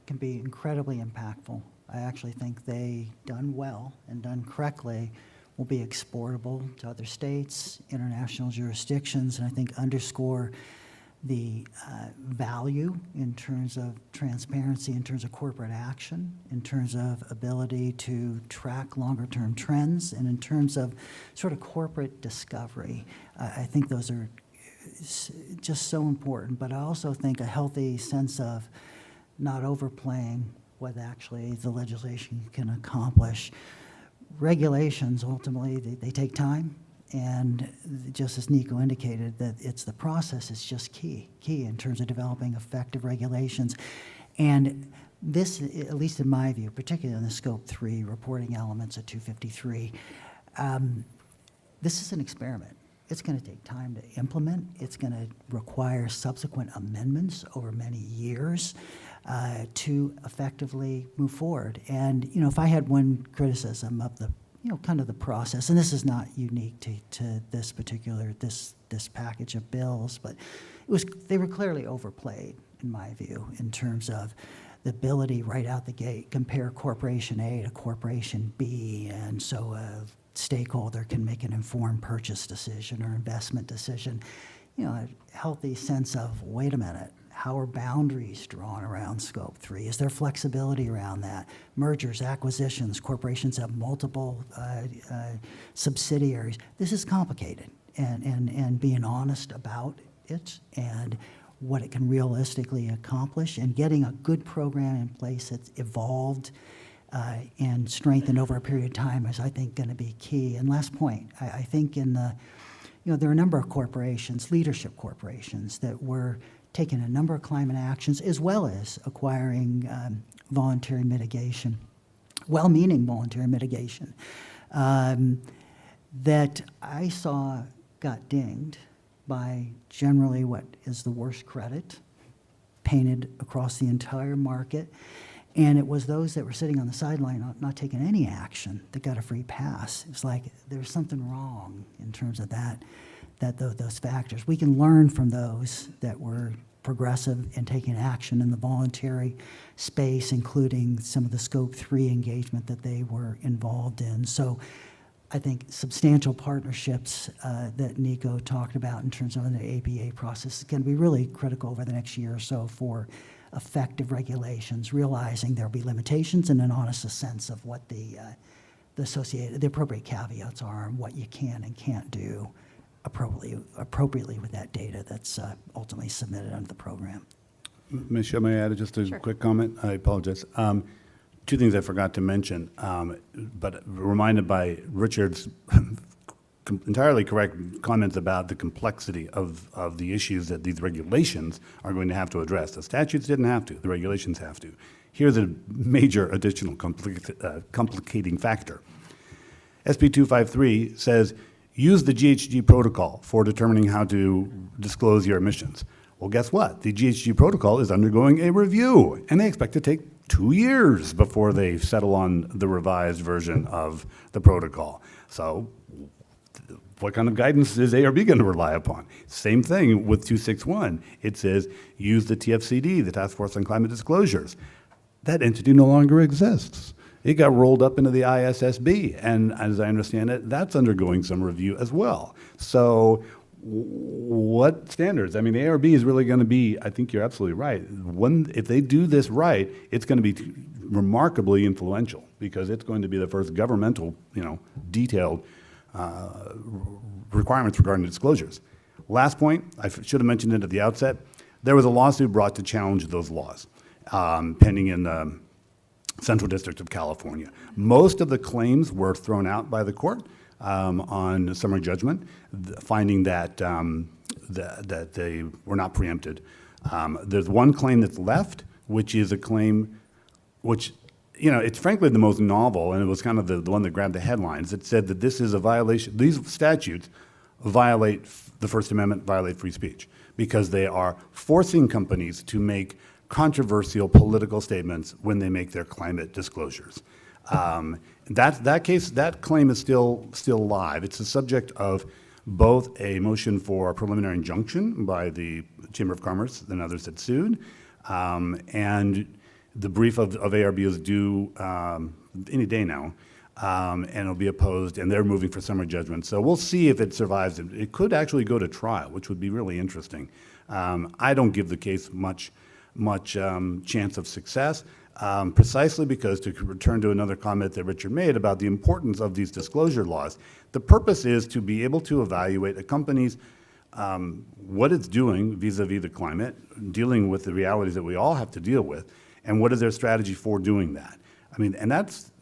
can be incredibly impactful. I actually think they, done well and done correctly, will be exportable to other states, international jurisdictions, and I think underscore the value in terms of transparency, in terms of corporate action, in terms of ability to track longer-term trends, and in terms of sort of corporate discovery. I think those are just so important, but I also think a healthy sense of not overplaying what actually the legislation can accomplish. Regulations, ultimately, they take time, and just as Nico indicated, that it's the process is just key in terms of developing effective regulations. And this, at least in my view, particularly in the Scope 3 reporting elements of 253, this is an experiment. It's going to take time to implement. It's going to require subsequent amendments over many years to effectively move forward. And, you know, if I had one criticism of the, you know, kind of the process, and this is not unique to this particular, this package of bills, but they were clearly overplayed, in my view, in terms of the ability right out the gate, compare Corporation A to Corporation B, and so a stakeholder can make an informed purchase decision or investment decision. You know, a healthy sense of, wait a minute, how are boundaries drawn around Scope 3? Is there flexibility around that? Mergers, acquisitions, corporations have multiple subsidiaries. This is complicated, and being honest about it and what it can realistically accomplish, and getting a good program in place that's evolved and strengthened over a period of time is, I think, going to be key. And last point, I think in the, you know, there are a number of corporations, leadership corporations, that were taking a number of climate actions as well as acquiring voluntary mitigation, well-meaning voluntary mitigation, that I saw got dinged by generally what is the worst credit painted across the entire market. And it was those that were sitting on the sideline not taking any action that got a free pass. It was like there's something wrong in terms of those factors. We can learn from those that were progressive and taking action in the voluntary space, including some of the Scope 3 engagement that they were involved in. So I think substantial partnerships that Nico talked about in terms of the APA process is going to be really critical over the next year or so for effective regulations, realizing there'll be limitations and an honest sense of what the appropriate caveats are and what you can and can't do appropriately with that data that's ultimately submitted under the program. Michelle, may I add just a Sure. quick comment? I apologize. Two things I forgot to mention, but reminded by Richard's entirely correct comments about the complexity of the issues that these regulations are going to have to address. The statutes didn't have to, the regulations have to. Here's a major additional complicating factor. SB 253 says, use the GHG protocol for determining how to disclose your emissions. Well, guess what? The GHG protocol is undergoing a review, and they expect to take 2 years before they settle on the revised version of the protocol. So what kind of guidance is ARB going to rely upon? Same thing with 261. It says use the TFCD, the Task Force on Climate Disclosures. That entity no longer exists. It got rolled up into the ISSB, and as I understand it, that's undergoing some review as well. So what standards? I mean, the ARB is really going to be, I think you're absolutely right. If they do this right, it's going to be remarkably influential because it's going to be the first governmental, detailed requirements regarding disclosures. Last point, I should have mentioned it at the outset. There was a lawsuit brought to challenge those laws pending in the Central District of California. Most of the claims were thrown out by the court on summary judgment, finding that that they were not preempted. There's one claim that's left, which is a claim which, it's frankly the most novel, and it was kind of the one that grabbed the headlines. It said that this is a violation, these statutes violate the First Amendment, violate free speech, because they are forcing companies to make controversial political statements when they make their climate disclosures. That claim is still live. It's the subject of both a motion for a preliminary injunction by the Chamber of Commerce and others that sued, and the brief of ARB is due any day now, and it'll be opposed, and they're moving for summary judgment. So we'll see if it survives. It could actually go to trial, which would be really interesting. I don't give the case much chance of success, precisely because, to return to another comment that Richard made about the importance of these disclosure laws, the purpose is to be able to evaluate a company's what it's doing vis-a-vis the climate, dealing with the realities that we all have to deal with, and what is their strategy for doing that. I mean, and that's,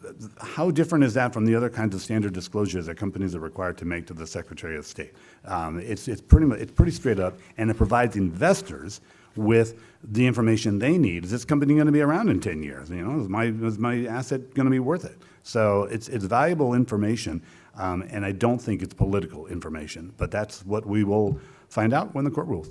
how different is that from the other kinds of standard disclosures that companies are required to make to the Secretary of State? It's pretty straight up, and it provides investors with the information they need. Is this company going to be around in 10 years? Is my asset going to be worth it? So it's valuable information, and I don't think it's political information, but that's what we will find out when the court rules.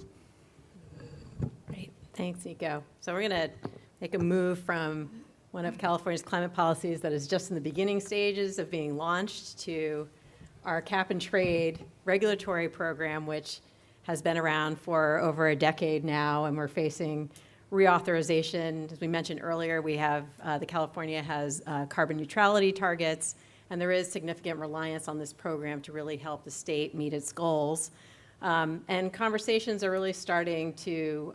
Great, thanks, Nico. So we're going to make a move from one of California's climate policies that is just in the beginning stages of being launched to our cap and trade regulatory program, which has been around for over a decade now, and we're facing reauthorization. As we mentioned earlier, we have, the California has carbon neutrality targets, and there is significant reliance on this program to really help the state meet its goals. And conversations are really starting to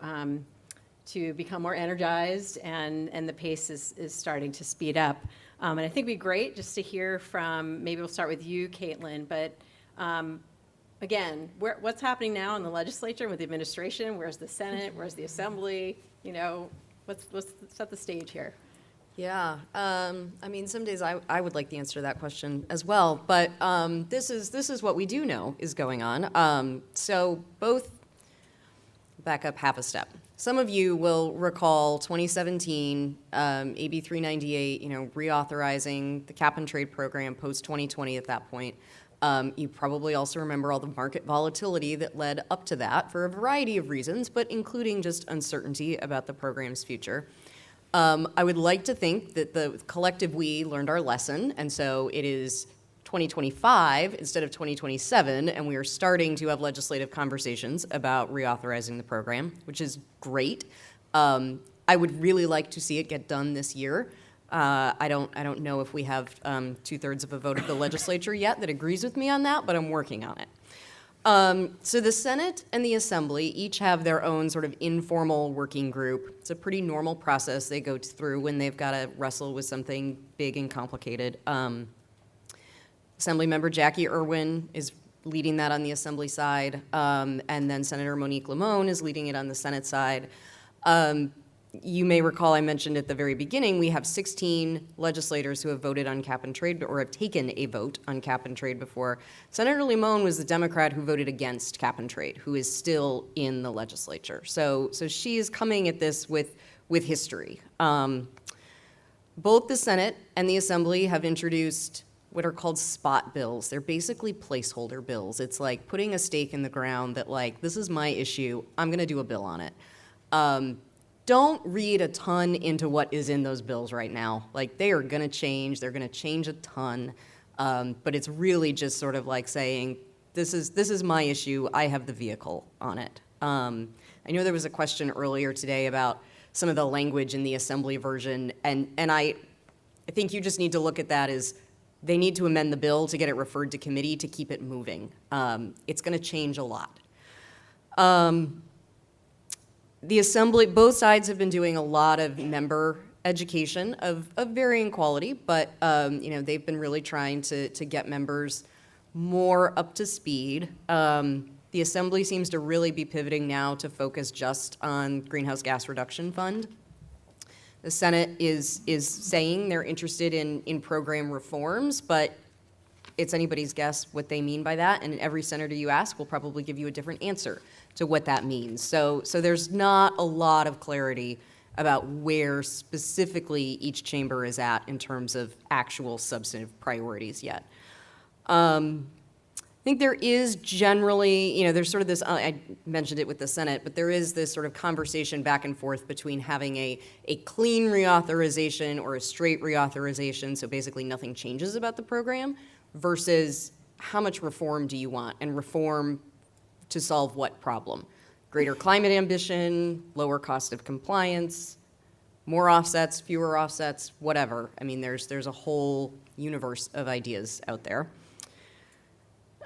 become more energized, and the pace is starting to speed up. And I think it'd be great just to hear from, maybe we'll start with you, Katelyn, but again, what's happening now in the legislature with the administration? Where's the Senate? Where's the Assembly? Let's set the stage here. Yeah, I mean, some days I would like the answer to that question as well, but this is what we do know is going on. So both, back up half a step. Some of you will recall 2017, AB 398, reauthorizing the cap and trade program post 2020 at that point. You probably also remember all the market volatility that led up to that for a variety of reasons, but including just uncertainty about the program's future. I would like to think that the collective we learned our lesson, and so it is 2025 instead of 2027, and we are starting to have legislative conversations about reauthorizing the program, which is great. I would really like to see it get done this year. I don't know if we have 2/3 of a vote of the legislature yet that agrees with me on that, but I'm working on it. So the Senate and the Assembly each have their own sort of informal working group. It's a pretty normal process they go through when they've got to wrestle with something big and complicated. Assemblymember Jackie Irwin is leading that on the Assembly side, and then Senator Monique Limon is leading it on the Senate side. You may recall I mentioned at the very beginning, we have 16 legislators who have voted on cap and trade or have taken a vote on cap and trade before. Senator Limon was the Democrat who voted against cap and trade, who is still in the legislature. So she is coming at this with history. Both the Senate and the Assembly have introduced what are called spot bills. They're basically placeholder bills. It's like putting a stake in the ground that, like, this is my issue, I'm going to do a bill on it. Don't read a ton into what is in those bills right now. Like, they are going to change. They're going to change a ton. But it's really just sort of like saying, this is my issue. I have the vehicle on it. I know there was a question earlier today about some of the language in the Assembly version, and I think you just need to look at that as they need to amend the bill to get it referred to committee to keep it moving. It's going to change a lot. The Assembly, both sides have been doing a lot of member education of varying quality, but they've been really trying to get members more up to speed. The Assembly seems to really be pivoting now to focus just on greenhouse gas reduction fund. The Senate is saying they're interested in program reforms, but it's anybody's guess what they mean by that, and every senator you ask will probably give you a different answer to what that means. So there's not a lot of clarity about where specifically each chamber is at in terms of actual substantive priorities yet. I think there is generally, there's sort of this, I mentioned it with the Senate, but there is this sort of conversation back and forth between having a clean reauthorization or a straight reauthorization, so basically nothing changes about the program, versus how much reform do you want, and reform to solve what problem? Greater climate ambition, lower cost of compliance, more offsets, fewer offsets, whatever. I mean, there's a whole universe of ideas out there.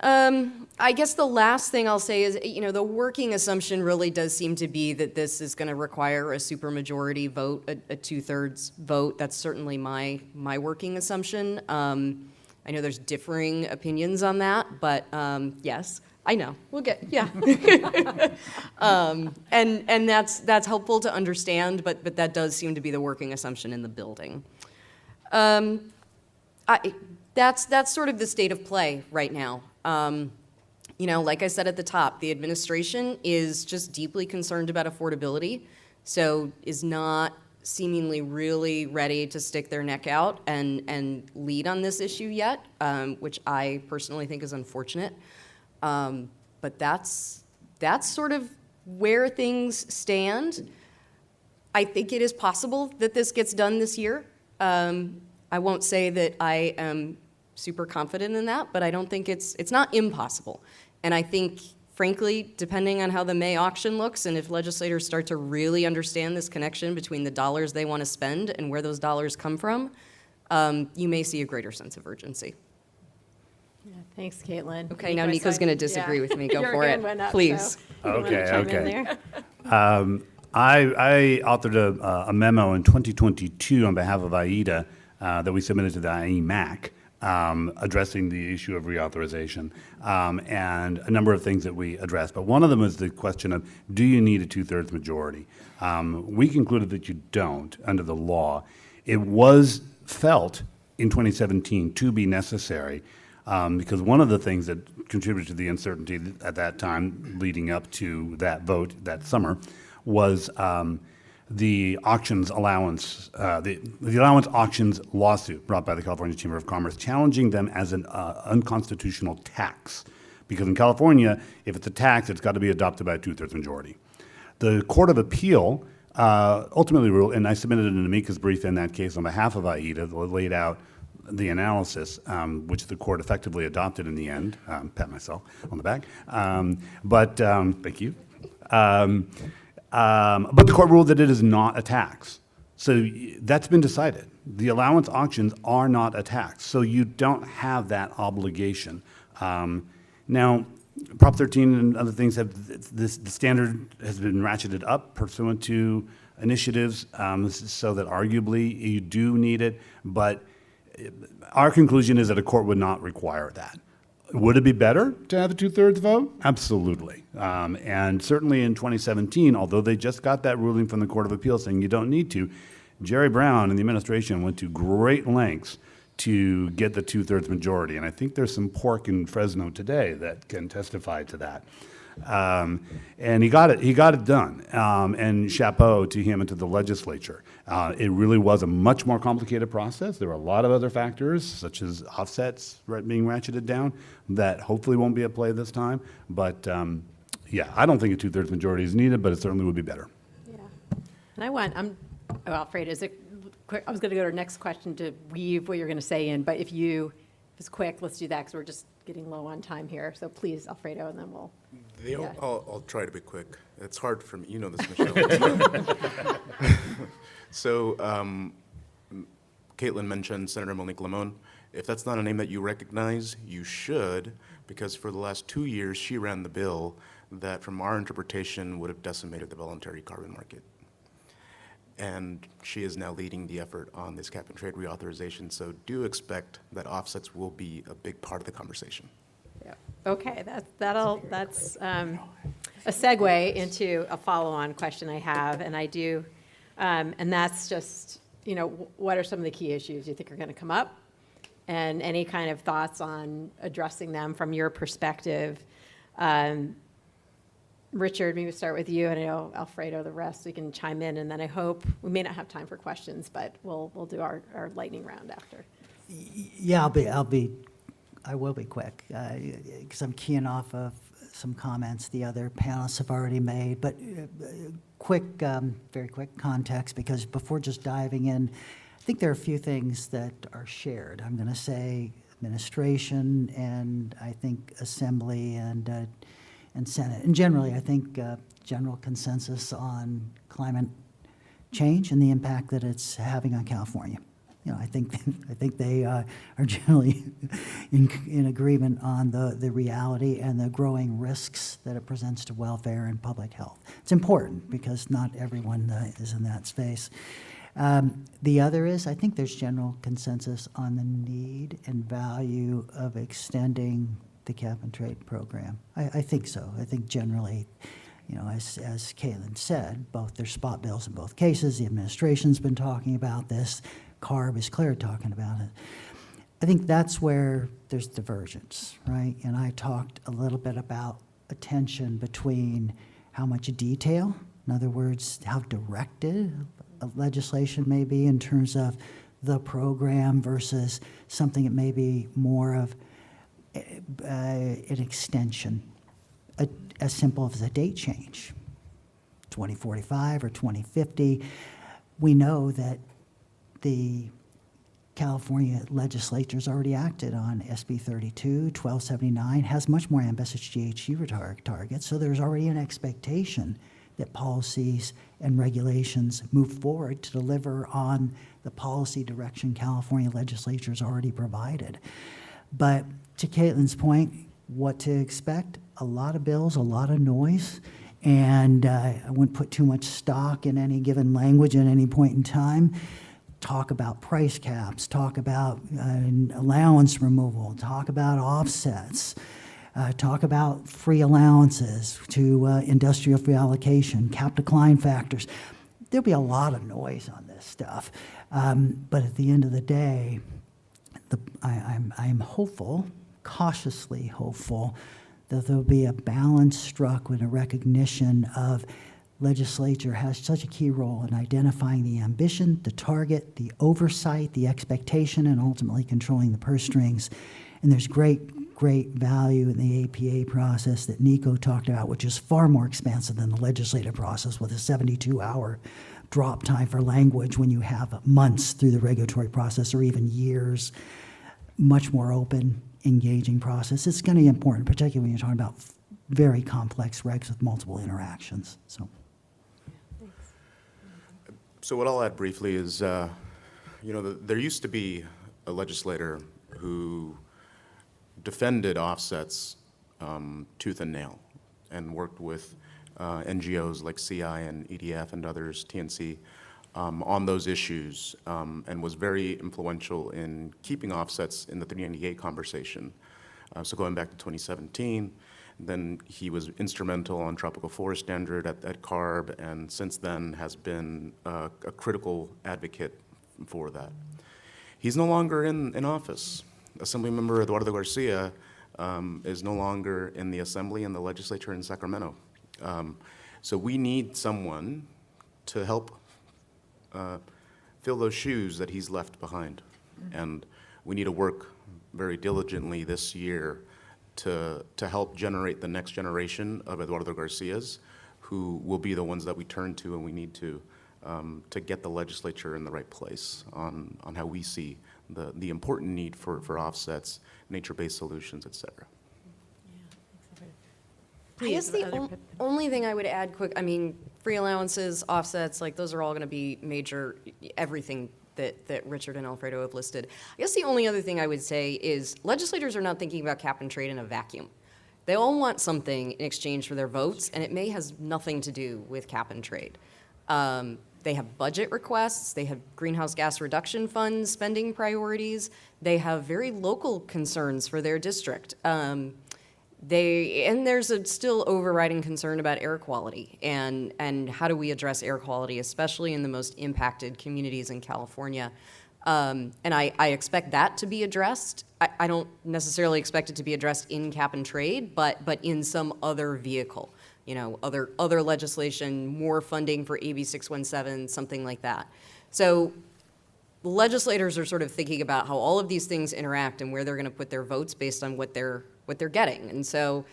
I guess the last thing I'll say is, the working assumption really does seem to be that this is going to require a supermajority vote, a 2/3 vote. That's certainly my working assumption. I know there's differing opinions on that, but yes, I know. We'll get, yeah. And that's helpful to understand, but that does seem to be the working assumption in the building. That's sort of the state of play right now. like I said at the top, the administration is just deeply concerned about affordability, so is not seemingly really ready to stick their neck out and lead on this issue yet, which I personally think is unfortunate. But that's sort of where things stand. I think it is possible that this gets done this year. I won't say that I am super confident in that, but I don't think it's not impossible. And I think, frankly, depending on how the May auction looks and if legislators start to really understand this connection between the dollars they want to spend and where those dollars come from, you may see a greater sense of urgency. Yeah, thanks, Katelyn. Okay, now Nico's going to disagree with me. Go Your for hand it, went up, please. so you wanna chime in there? I authored a memo in 2022 on behalf of AIDA that we submitted to the IEMAC addressing the issue of reauthorization and a number of things that we addressed. But one of them is the question of, do you need a two-thirds majority? We concluded that you don't under the law. It was felt in 2017 to be necessary because one of the things that contributed to the uncertainty at that time leading up to that vote that summer was the auctions allowance, the allowance auctions lawsuit brought by the California Chamber of Commerce, challenging them as an unconstitutional tax. Because in California, if it's a tax, it's got to be adopted by a two-thirds majority. The Court of Appeal ultimately ruled, and I submitted an amicus brief in that case on behalf of AIDA that laid out the analysis, which the court effectively adopted in the end. Pat myself on the back. Thank you. But the court ruled that it is not a tax. So that's been decided. The allowance auctions are not a tax. So you don't have that obligation. Now, Prop 13 and other things have, the standard has been ratcheted up pursuant to initiatives so that arguably you do need it. But our conclusion is that a court would not require that. Would it be better to have a two-thirds vote? Absolutely. And certainly in 2017, although they just got that ruling from the Court of Appeal saying you don't need to, Jerry Brown and the administration went to great lengths to get the two-thirds majority. And I think there's some pork in Fresno today that can testify to that. And he got it done. And chapeau to him and to the legislature. It really was a much more complicated process. There were a lot of other factors, such as offsets being ratcheted down, that hopefully won't be at play this time. But yeah, I don't think a two-thirds majority is needed, but it certainly would be better. Yeah. And Alfredo, is it quick? I was going to go to our next question to weave what you're going to say in, but if it's quick, let's do that because we're just getting low on time here. So please, Alfredo, and then we'll. Yeah. I'll try to be quick. It's hard for me. You know this, Michelle. So, Katelyn mentioned Senator Monique Limon. If that's not a name that you recognize, you should, because for the last 2 years, she ran the bill that, from our interpretation, would have decimated the voluntary carbon market. And she is now leading the effort on this cap and trade reauthorization, so do expect that offsets will be a big part of the conversation. Yeah. Okay, that's a segue into a follow-on question I have, and I do, and that's just, what are some of the key issues you think are going to come up, and any kind of thoughts on addressing them from your perspective. Richard, maybe start with you, and I know Alfredo, the rest, we can chime in, and then I hope, we may not have time for questions, but we'll do our lightning round after. Yeah, I will be quick, because I'm keying off of some comments the other panelists have already made, but very quick context, because before just diving in, I think there are a few things that are shared. I'm going to say administration and I think Assembly and Senate. And generally, I think general consensus on climate change and the impact that it's having on California. I think they are generally in agreement on the reality and the growing risks that it presents to welfare and public health. It's important because not everyone is in that space. The other is, I think there's general consensus on the need and value of extending the cap and trade program. I think so. I think generally, as Katelyn said, there's spot bills in both cases. The administration's been talking about this. CARB is clear talking about it. I think that's where there's divergence, right? And I talked a little bit about a tension between how much detail, in other words, how directed a legislation may be in terms of the program versus something that may be more of an extension, as simple as a date change, 2045 or 2050. We know that the California legislature's already acted on SB 32, 1279, has much more ambitious GHG targets, so there's already an expectation that policies and regulations move forward to deliver on the policy direction California legislature's already provided. But to Katelyn's point, what to expect? A lot of bills, a lot of noise, and I wouldn't put too much stock in any given language at any point in time. Talk about price caps, talk about allowance removal, talk about offsets, talk about free allowances to industrial free allocation, cap decline factors. There'll be a lot of noise on this stuff. But at the end of the day, I'm hopeful, cautiously hopeful, that there'll be a balance struck with a recognition of legislature has such a key role in identifying the ambition, the target, the oversight, the expectation, and ultimately controlling the purse strings. And there's great value in the APA process that Nico talked about, which is far more expansive than the legislative process with a 72-hour drop time for language when you have months through the regulatory process or even years. Much more open, engaging process. It's going to be important, particularly when you're talking about very complex regs with multiple interactions. So what I'll add briefly is, there used to be a legislator who defended offsets tooth and nail and worked with NGOs like CI and EDF and others, TNC, on those issues, and was very influential in keeping offsets in the 398 conversation. So going back to 2017, then he was instrumental on tropical forest standard at CARB, and since then has been a critical advocate for that. He's no longer in office. Assemblymember Eduardo Garcia is no longer in the Assembly and the legislature in Sacramento. So we need someone to help fill those shoes that he's left behind. And we need to work very diligently this year to help generate the next generation of Eduardo Garcias, who will be the ones that we turn to, and we need to get the legislature in the right place on how we see the important need for offsets, nature-based solutions, et cetera. I guess the only thing I would add quick, free allowances, offsets, like those are all going to be major, everything that Richard and Alfredo have listed. I guess the only other thing I would say is legislators are not thinking about cap and trade in a vacuum. They all want something in exchange for their votes, and it may has nothing to do with cap and trade. They have budget requests, they have greenhouse gas reduction funds, spending priorities, they have very local concerns for their district. And there's a still overriding concern about air quality and how do we address air quality, especially in the most impacted communities in California. And I expect that to be addressed. I don't necessarily expect it to be addressed in cap and trade, but in some other vehicle, other legislation, more funding for AB 617, something like that. So legislators are sort of thinking about how all of these things interact and where they're going to put their votes based on what they're getting. And so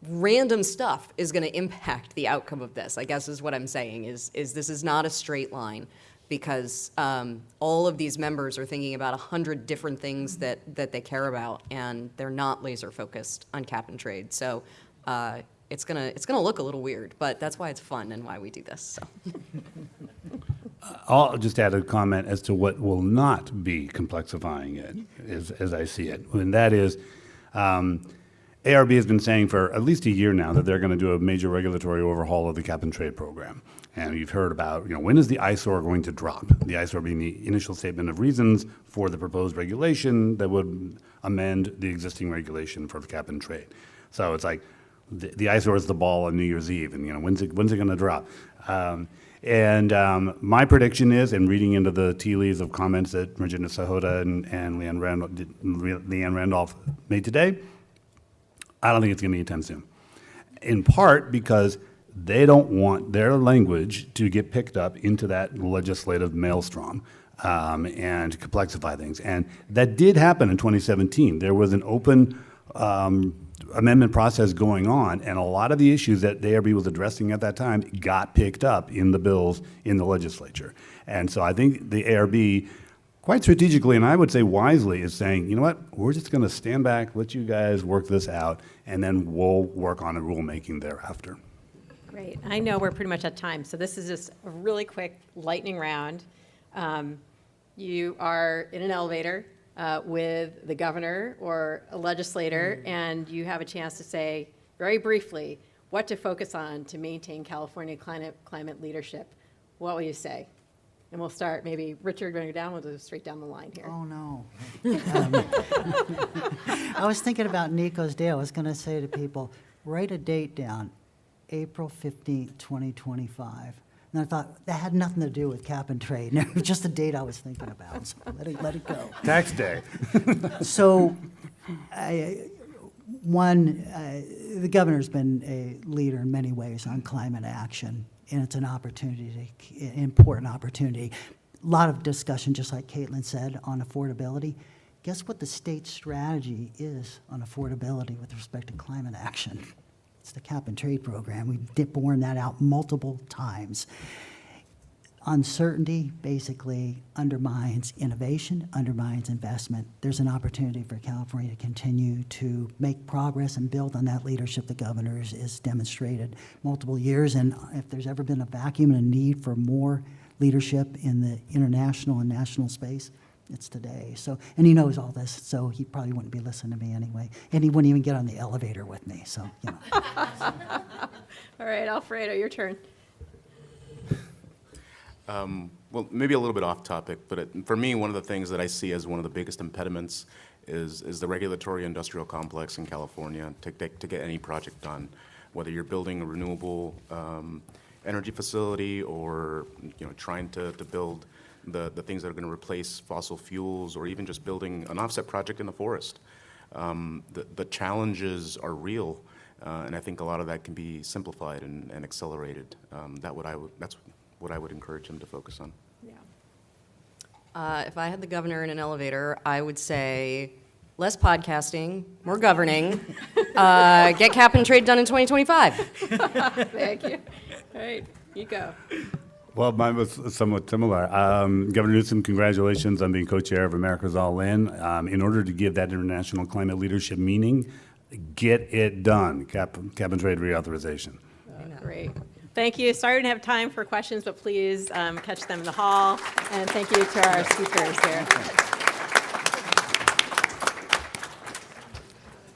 random stuff is going to impact the outcome of this, I guess is what I'm saying, is this is not a straight line because all of these members are thinking about 100 different things that they care about, and they're not laser focused on cap and trade. So it's gonna look a little weird, but that's why it's fun and why we do this. So. I'll just add a comment as to what will not be complexifying it, as I see it, and that is ARB has been saying for at least a year now that they're going to do a major regulatory overhaul of the cap and trade program. And you've heard about, when is the ISOR going to drop? The ISOR being the initial statement of reasons for the proposed regulation that would amend the existing regulation for the cap and trade. So it's like the ISOR is the ball on New Year's Eve, and when's it going to drop? And my prediction is, and reading into the tea leaves of comments that Regina Sahota and Leanne Randolph made today, I don't think it's going to be anytime soon. In part because they don't want their language to get picked up into that legislative maelstrom and complexify things. And that did happen in 2017. There was an open amendment process going on, and a lot of the issues that the ARB was addressing at that time got picked up in the bills in the legislature. And so I think the ARB, quite strategically, and I would say wisely, is saying, you know what, we're just going to stand back, let you guys work this out, and then we'll work on a rulemaking thereafter. Great. I know we're pretty much at time, so this is just a really quick lightning round. You are in an elevator with the governor or a legislator, and you have a chance to say very briefly what to focus on to maintain California climate leadership. What will you say? And we'll start, maybe Richard going down, we'll go straight down the line here. Oh, no. I was thinking about Nico's day. I was going to say to people, write a date down, April 15th, 2025. And I thought, that had nothing to do with cap and trade. It was just the date I was thinking about, so let it go. Tax day. So, the governor's been a leader in many ways on climate action, and it's an opportunity, an important opportunity. A lot of discussion, just like Katelyn said, on affordability. Guess what the state strategy is on affordability with respect to climate action? It's the cap and trade program. We've borne that out multiple times. Uncertainty basically undermines innovation, undermines investment. There's an opportunity for California to continue to make progress and build on that leadership the governor has demonstrated multiple years. And if there's ever been a vacuum and a need for more leadership in the international and national space, it's today. So, and he knows all this, so he probably wouldn't be listening to me anyway. And he wouldn't even get on the elevator with me, so, you know. All right, Alfredo, your turn. Well, maybe a little bit off topic, but for me, one of the things that I see as one of the biggest impediments is the regulatory industrial complex in California to get any project done, whether you're building a renewable energy facility or trying to build the things that are going to replace fossil fuels, or even just building an offset project in the forest. The challenges are real, and I think a lot of that can be simplified and accelerated. That's what I would encourage him to focus on. Yeah. If I had the governor in an elevator, I would say less podcasting, more governing, get cap and trade done in 2025. Thank you. All right, you go. Well, mine was somewhat similar. Governor Newsom, congratulations on being co-chair of America's All In. In order to give that international climate leadership meaning, get it done, cap and trade reauthorization. Great. Thank you. Sorry we didn't have time for questions, but please catch them in the hall. And thank you to our speakers there.